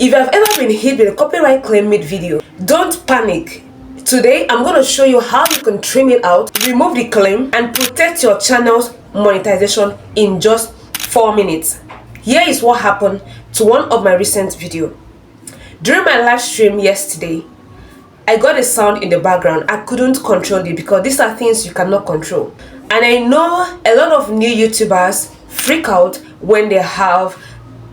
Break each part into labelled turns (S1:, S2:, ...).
S1: If you have ever been hit with a copyright claim mid-video, don't panic. Today, I'm going to show you how you can trim it out, remove the claim, and protect your channel's monetization in just 4 minutes. Here is what happened to one of my recent videos. During my live stream yesterday, I got a sound in the background. I couldn't control it because these are things you cannot control. And I know a lot of new YouTubers freak out when they have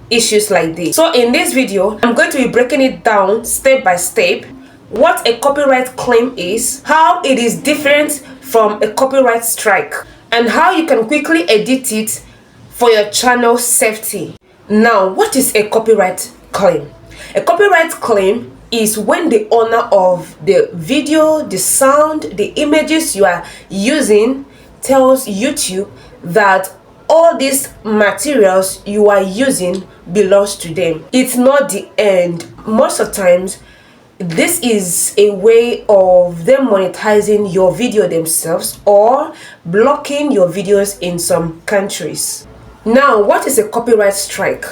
S1: issues like this. So in this video, I'm going to be breaking it down step by step, what a copyright claim is, how it is different from a copyright strike, and how you can quickly edit it for your channel safety. Now, what is a copyright claim? A copyright claim is when the owner of the video, the sound, the images you are using tells YouTube that all these materials you are using belongs to them. It's not the end. Most of the times, this is a way of them monetizing your video themselves or blocking your videos in some countries. Now, what is a copyright strike?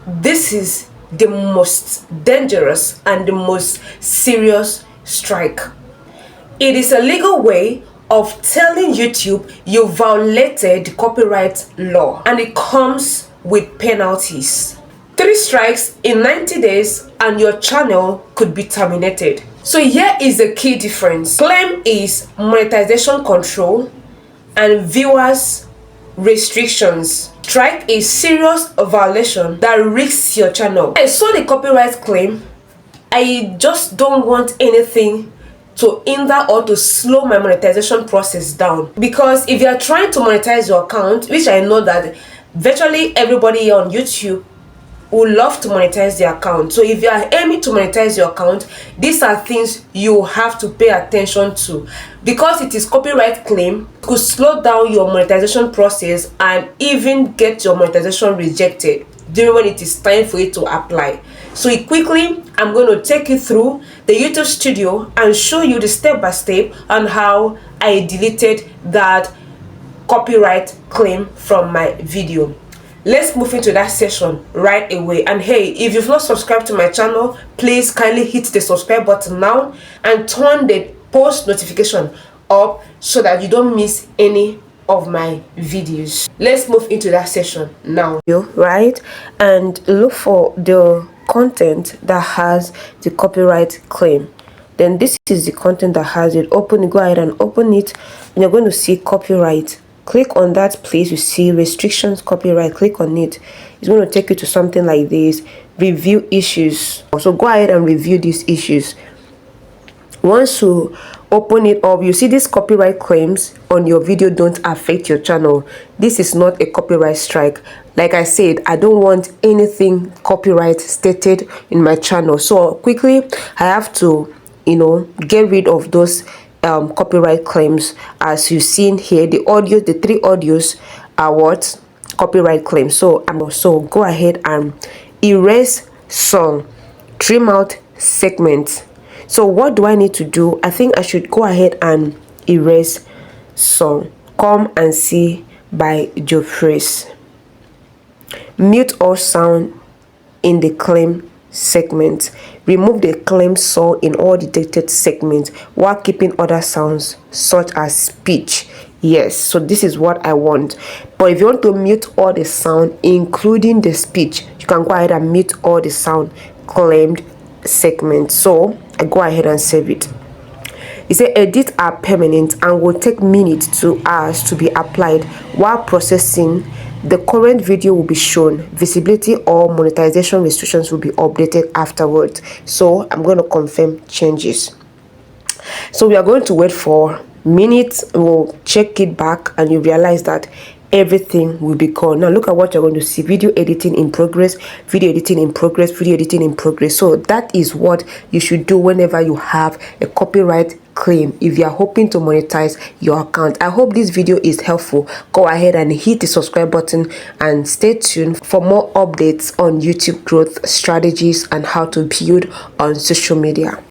S1: This is the most dangerous and the most serious strike. It is a legal way of telling YouTube you violated the copyright law, and it comes with penalties. 3 strikes in 90 days and your channel could be terminated. So here is the key difference. Claim is monetization control and viewers restrictions. Strike is serious violation that risks your channel. I saw the copyright claim. I just don't want anything to hinder or to slow my monetization process down, because if you are trying to monetize your account, which I know that virtually everybody here on YouTube would love to monetize their account. So if you are aiming to monetize your account, these are things you have to pay attention to, because it is copyright claim could slow down your monetization process and even get your monetization rejected during when it is time for it to apply. So quickly, I'm going to take you through the YouTube Studio and show you the step-by-step on how I deleted that copyright claim from my video. Let's move into that session right away. And hey, if you've not subscribed to my channel, please kindly hit the subscribe button now and turn the post notification up so that you don't miss any of my videos. Let's move into that session now, right? And look for the content that has the copyright claim. Then this is the content that has it. Go ahead and open it, and you're going to see copyright. Click on that place. You see restrictions, copyright. Click on it. It's going to take you to something like this: review issues. So go ahead and review these issues. Once you open it up, you see these copyright claims on your video don't affect your channel. This is not a copyright strike. Like I said, I don't want anything copyright stated in my channel. So quickly, I have to, get rid of those copyright claims. As you've seen here, the 3 audios are what? Copyright claims. So go ahead and erase song, trim out segments. So what do I need to do? I think I should go ahead and erase song. Come and See by Joe Freeze. Mute all sound in the claim segment. Remove the claim song in all detected segments while keeping other sounds such as speech. Yes, so this is what I want. But if you want to mute all the sound, including the speech, you can go ahead and mute all the sound claimed segments. So I go ahead and save it. It says edit are permanent and will take minutes to hours to be applied. While processing, the current video will be shown. Visibility or monetization restrictions will be updated afterwards. So I'm going to confirm changes. So we are going to wait for minutes. We'll check it back and you realize that everything will be gone. Now look at what you're going to see: video editing in progress, video editing in progress, video editing in progress. So that is what you should do whenever you have a copyright claim if you are hoping to monetize your account. I hope this video is helpful. Go ahead and hit the subscribe button and stay tuned for more updates on YouTube growth strategies and how to build on social media.